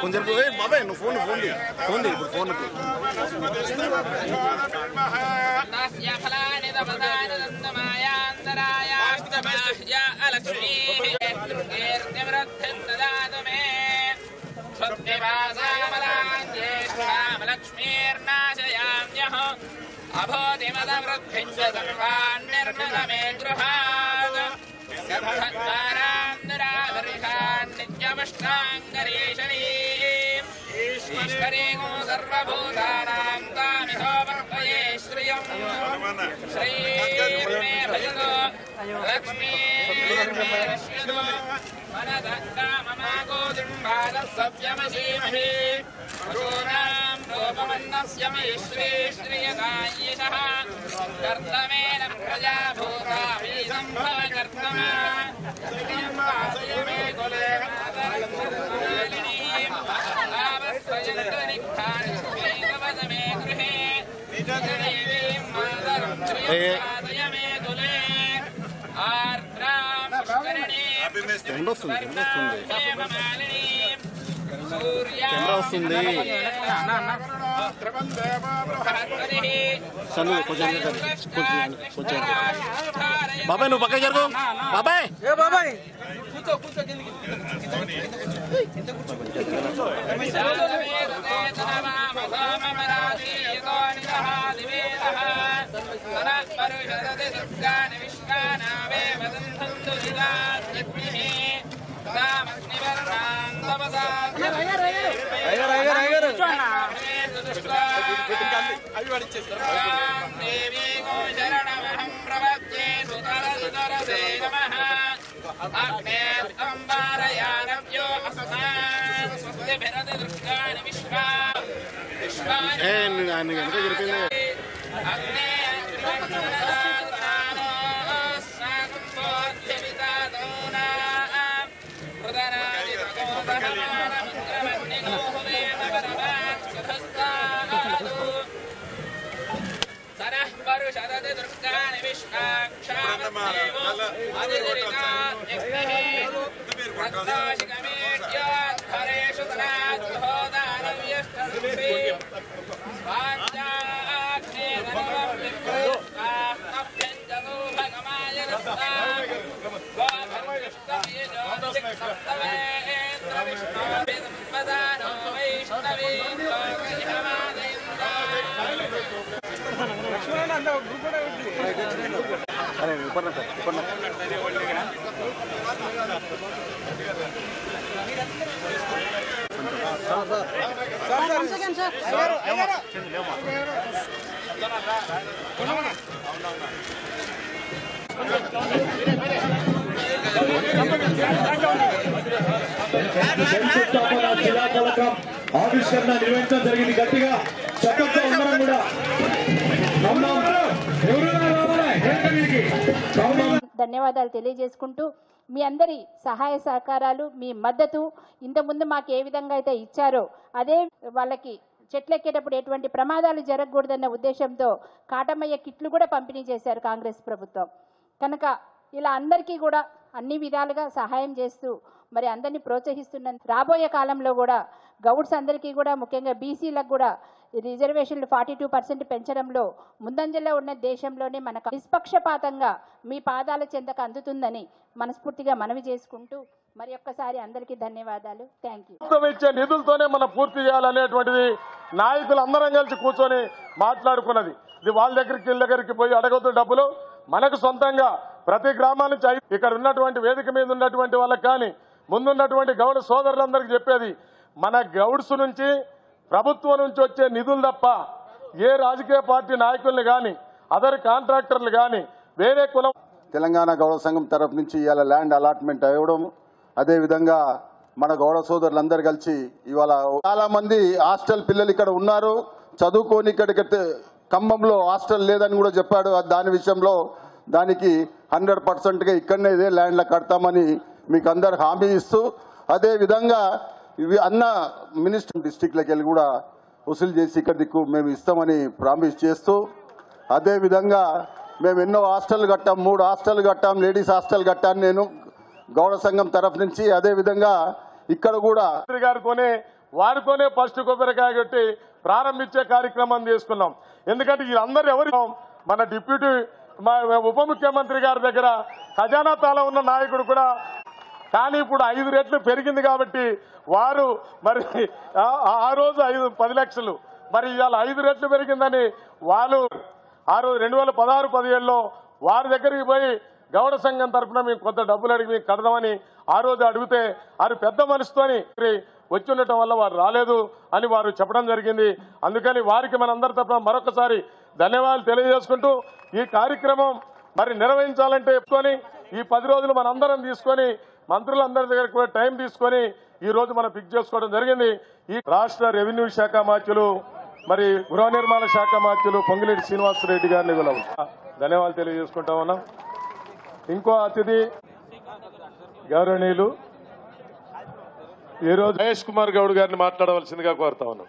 కొంచెం బాబాయ్ నువ్వు ఫోన్ ఇప్పుడు ఫోన్ లక్ష్మీర్నాశయామ్యః అభోతిమదవృద్ధిం చ సర్వాన్ నిర్మలమే గృహాద్ సర్వద్వారాంతరాధరిషాన్ నిత్యమష్టాంగరీషణీం ఈశ్వరీగో సర్వభూతానాం తామిహో వర్తయే శ్రియం శ్రీర్మే భజతో లక్ష్మీర్మేరశ్యతో మనదత్తామమాగోదింబాలः సత్యమసీమహి పశూనాం రూపమన్నస్య మే శ్రీయదాయశః కర్తమేన ప్రజాభూతా వీసంభవ కర్తమ మే కులే మాతరమాలినీం ఆవస్వయంతరిక్షాని శ్రీగవద మే గృహే నిజదేవీం మాతరం శ్రీపాదయ మే కులే ఆర్ద్రాం పుష్కరిణీం కెమెరా వస్తుంది కొంచెం బాబాయ్ నువ్వు పక్క జరుగు బాబాయ్ కూర్చో దేవీ గోచరణమహం ప్రవద్యే సుతరసుతరసే నమః అగ్నేత్తంబారయానవ్యో అస్మాన్ స్వస్తిభిరతి దృష్టాని విశ్వాని అగ్నే శరది దుర్గాని విష్ణాక్షరేషు అరే ఇప్పుడు ఆవిష్కరణ నిర్వహించడం జరిగింది. గట్టిగా చక్కగా అందరం కూడా ధన్యవాదాలు తెలియజేసుకుంటూ మీ అందరి సహాయ సహకారాలు మీ మద్దతు ఇంతకుముందు మాకు ఏ విధంగా అయితే ఇచ్చారో అదే వాళ్ళకి చెట్లెక్కేటప్పుడు ఎటువంటి ప్రమాదాలు జరగకూడదన్న ఉద్దేశంతో కాటమయ్య కిట్లు కూడా పంపిణీ చేశారు కాంగ్రెస్ ప్రభుత్వం. కనుక ఇలా అందరికీ కూడా అన్ని విధాలుగా సహాయం చేస్తూ మరి అందరినీ ప్రోత్సహిస్తున్న రాబోయే కాలంలో కూడా గౌడ్స్ అందరికీ కూడా ముఖ్యంగా బీసీలకు కూడా రిజర్వేషన్లు 42% పెంచడంలో ముందంజలో ఉన్న దేశంలోనే మనకు నిష్పక్షపాతంగా మీ పాదాల చెంతకు అందుతుందని మనస్ఫూర్తిగా మనవి చేసుకుంటూ మరి ఒక్కసారి అందరికీ ధన్యవాదాలు. Thank you. ఇచ్చే నిధులతోనే మనం పూర్తి చేయాలనేటువంటిది నాయకులు అందరం కలిసి కూర్చొని మాట్లాడుకున్నది. ఇది వాళ్ళ దగ్గరికి పోయి అడగొద్దు డబ్బులు. మనకు సొంతంగా ప్రతి గ్రామం నుంచి ఇక్కడ ఉన్నటువంటి వేదిక మీద ఉన్నటువంటి వాళ్ళకి కానీ ముందున్నటువంటి గౌడ సోదరులందరికీ చెప్పేది, మన గౌడ్స్ నుంచి ప్రభుత్వం నుంచి వచ్చే నిధులు తప్ప ఏ రాజకీయ పార్టీ నాయకుల్ని కానీ అదర్ కాంట్రాక్టర్లు కానీ వేరే కులం తెలంగాణ గౌడ సంఘం తరఫు నుంచి ఇవాళ ల్యాండ్ అలాట్మెంట్ అవ్వడం, అదేవిధంగా మన గౌడ సోదరులందరూ కలిసి ఇవాళ చాలా మంది హాస్టల్ పిల్లలు ఇక్కడ ఉన్నారు, చదువుకొని ఇక్కడికి ఖమ్మంలో హాస్టల్ లేదని కూడా చెప్పాడు. దాని విషయంలో దానికి 100%గా ఇక్కడనే ఇదే ల్యాండ్లో కడతామని మీకు అందరు హామీ ఇస్తూ, అదేవిధంగా ఇవి అన్న మినిస్టర్ డిస్టిక్లోకి వెళ్ళి కూడా వసూలు చేసి ఇక్కడ దిక్కు మేము ఇస్తామని ప్రామిస్ చేస్తూ, అదేవిధంగా మేము ఎన్నో హాస్టల్ కట్టాం, 3 హాస్టల్ కట్టాం, లేడీస్ హాస్టల్ కట్టాను నేను గౌడ సంఘం తరఫు నుంచి. అదేవిధంగా ఇక్కడ కూడా గారితోనే వారితోనే ఫస్ట్ కొబ్బరికాయ కొట్టి ప్రారంభించే కార్యక్రమం తీసుకున్నాం. ఎందుకంటే వీళ్ళందరూ ఎవరు, మన డిప్యూటీ ఉప ముఖ్యమంత్రి గారి దగ్గర ఖజానా తాళం ఉన్న నాయకుడు కూడా, కానీ ఇప్పుడు 5 రెట్లు పెరిగింది కాబట్టి వారు మరి ఆ రోజు 10 లక్షలు, మరి ఇవాళ 5 రెట్లు పెరిగిందని వాళ్ళు ఆ రోజు 2016-17లో వారి దగ్గరికి పోయి గౌడ సంఘం తరఫున మేము కొంత డబ్బులు అడిగి మేము కడదామని ఆ రోజు అడిగితే వారు పెద్ద మనసుతోని వచ్చి ఉండటం వల్ల వారు రాలేదు అని వారు చెప్పడం జరిగింది. అందుకని వారికి మనందరి తరఫున మరొకసారి ధన్యవాదాలు తెలియజేసుకుంటూ, ఈ కార్యక్రమం మరి నిర్వహించాలంటే చెప్పుకొని ఈ 10 రోజులు మనందరం తీసుకొని మంత్రులందరి దగ్గరికి కూడా టైం తీసుకొని ఈ రోజు మనం ఫిక్స్ చేసుకోవడం జరిగింది. ఈ రాష్ట్ర రెవెన్యూ శాఖ మాత్యులు మరి గృహ నిర్మాణ శాఖ మాత్యులు పొంగిరెడ్డి శ్రీనివాసరెడ్డి గారిని కూడా ధన్యవాదాలు తెలియజేసుకుంటా ఉన్నాం. ఇంకో అతిథి గౌరవనీయులు ఈరోజు మహేష్ కుమార్ గౌడ్ గారిని మాట్లాడవలసిందిగా కోరుతా ఉన్నాం.